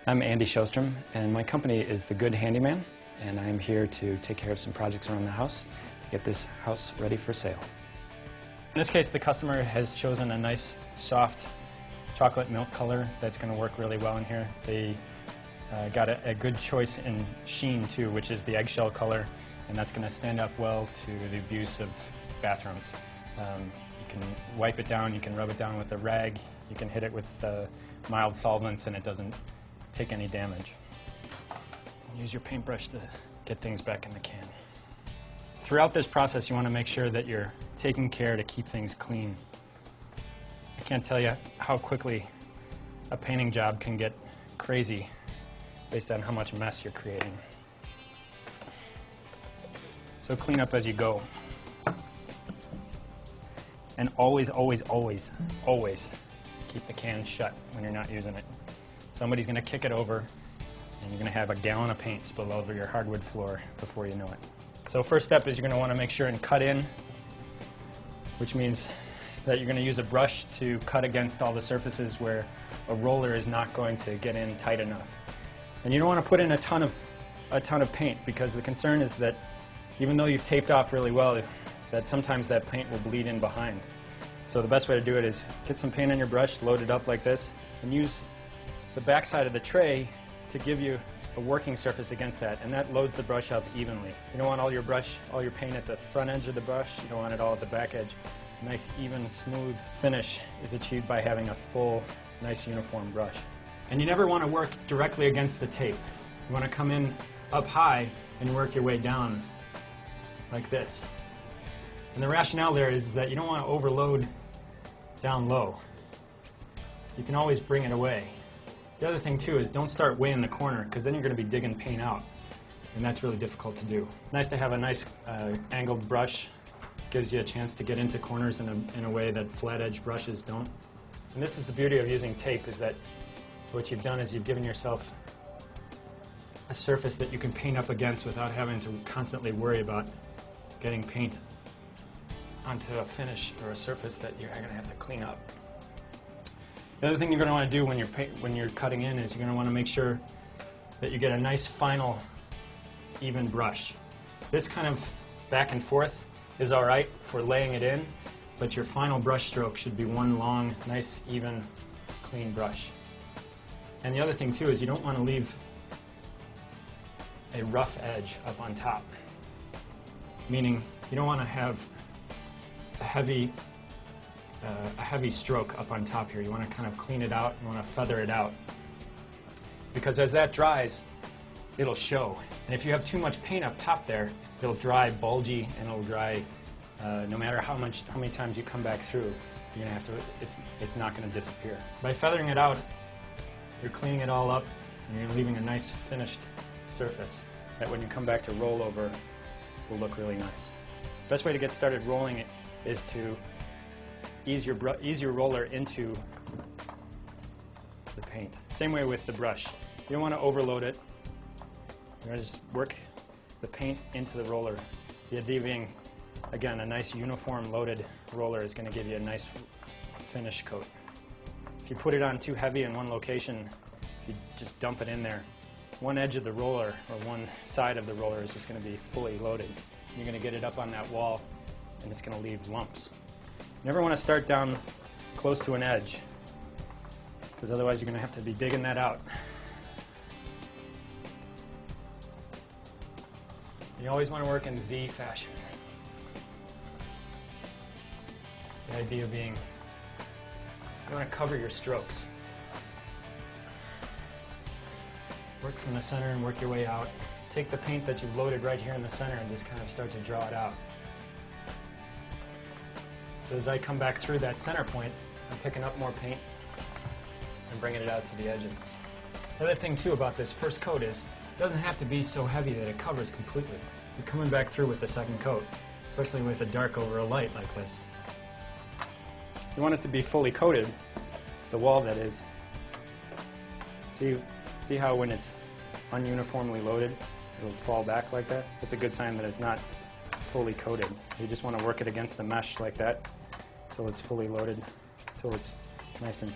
I'm Andy Sjostrom, and my company is The Good Handyman, and I'm here to take care of some projects around the house to get this house ready for sale. In this case, the customer has chosen a nice, soft chocolate milk color that's going to work really well in here. They got a good choice in sheen, too, which is the eggshell color, and that's going to stand up well to the abuse of bathrooms. You can wipe it down, you can rub it down with a rag, you can hit it with mild solvents, and it doesn't take any damage. Use your paintbrush to get things back in the can. Throughout this process, you want to make sure that you're taking care to keep things clean. I can't tell you how quickly a painting job can get crazy based on how much mess you're creating. So clean up as you go. And always, always, always, always keep the can shut when you're not using it. Somebody's going to kick it over, and you're going to have a gallon of paint spill over your hardwood floor before you know it. So first step is you're going to want to make sure and cut in, which means that you're going to use a brush to cut against all the surfaces where a roller is not going to get in tight enough. And you don't want to put in a ton of paint, because the concern is that even though you've taped off really well, that sometimes that paint will bleed in behind. So the best way to do it is get some paint on your brush, load it up like this, and use the back side of the tray to give you a working surface against that, and that loads the brush up evenly. You don't want all your paint at the front edge of the brush, you don't want it all at the back edge. A nice, even, smooth finish is achieved by having a full, nice, uniform brush. And you never want to work directly against the tape. You want to come in up high and work your way down like this. And the rationale there is that you don't want to overload down low. You can always bring it away. The other thing, too, is don't start way in the corner, because then you're going to be digging paint out, and that's really difficult to do. It's nice to have a nice angled brush. Gives you a chance to get into corners in a way that flat-edge brushes don't. And this is the beauty of using tape, is that what you've done is you've given yourself a surface that you can paint up against without having to constantly worry about getting paint onto a finish or a surface that you're going to have to clean up. The other thing you're going to want to do when you're cutting in is you're going to want to make sure that you get a nice, final, even brush. This kind of back and forth is all right for laying it in, but your final brush stroke should be one long, nice, even, clean brush. And the other thing, too, is you don't want to leave a rough edge up on top, meaning you don't want to have a heavy stroke up on top here. You want to kind of clean it out, you want to feather it out. Because as that dries, it'll show. And if you have too much paint up top there, it'll dry bulgy, and it'll dry no matter how many times you come back through, you're gonna have to, it's not going to disappear. By feathering it out, you're cleaning it all up, and you're leaving a nice finished surface that when you come back to roll over will look really nice. Best way to get started rolling it is to ease your roller into the paint. Same way with the brush. You don't want to overload it. You're going to just work the paint into the roller. The idea being, again, a nice uniform loaded roller is going to give you a nice finish coat. If you put it on too heavy in one location, if you just dump it in there, one edge of the roller or one side of the roller is just going to be fully loaded. You're going to get it up on that wall, and it's going to leave lumps. You never want to start down close to an edge, because otherwise you're going to have to be digging that out. You always want to work in Z fashion. The idea being you want to cover your strokes. Work from the center and work your way out. Take the paint that you've loaded right here in the center and just kind of start to draw it out. So as I come back through that center point, I'm picking up more paint and bringing it out to the edges. The other thing, too, about this first coat is it doesn't have to be so heavy that it covers completely. You're coming back through with the second coat, especially with a dark over a light like this. You want it to be fully coated, the wall that is. See how when it's ununiformly loaded, it'll fall back like that? It's a good sign that it's not fully coated. You just want to work it against the mesh like that until it's fully loaded, until it's nice and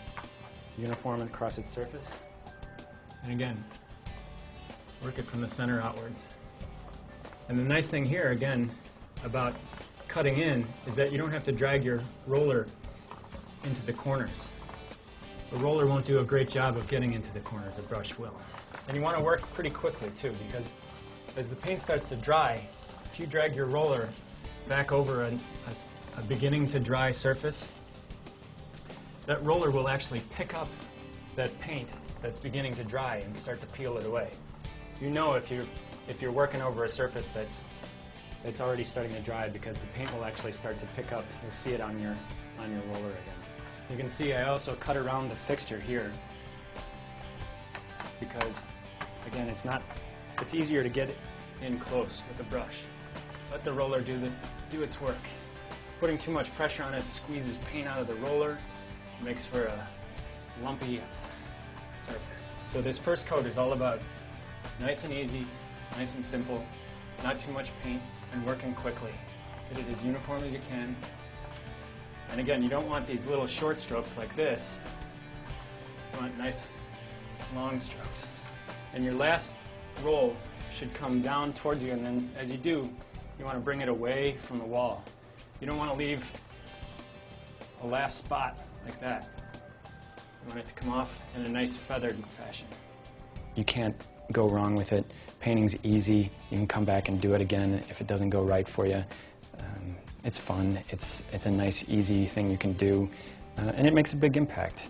uniform across its surface. And again, work it from the center outwards. And the nice thing here, again, about cutting in is that you don't have to drag your roller into the corners. The roller won't do a great job of getting into the corners, a brush will. And you want to work pretty quickly too, because as the paint starts to dry, if you drag your roller back over a beginning to dry surface, that roller will actually pick up that paint that's beginning to dry and start to peel it away. You know if you're working over a surface that's already starting to dry, because the paint will actually start to pick up. You'll see it on your roller again. You can see I also cut around the fixture here because, again, it's easier to get in close with the brush. Let the roller do its work. Putting too much pressure on it squeezes paint out of the roller, makes for a lumpy surface. So this first coat is all about nice and easy, nice and simple, not too much paint, and working quickly. Get it as uniform as you can. And again, you don't want these little short strokes like this. You want nice long strokes. And your last roll should come down towards you, and then as you do, you want to bring it away from the wall. You don't want to leave a last spot like that. You want it to come off in a nice feathered fashion. You can't go wrong with it. Painting's easy. You can come back and do it again if it doesn't go right for you. It's fun. It's a nice, easy thing you can do, and it makes a big impact.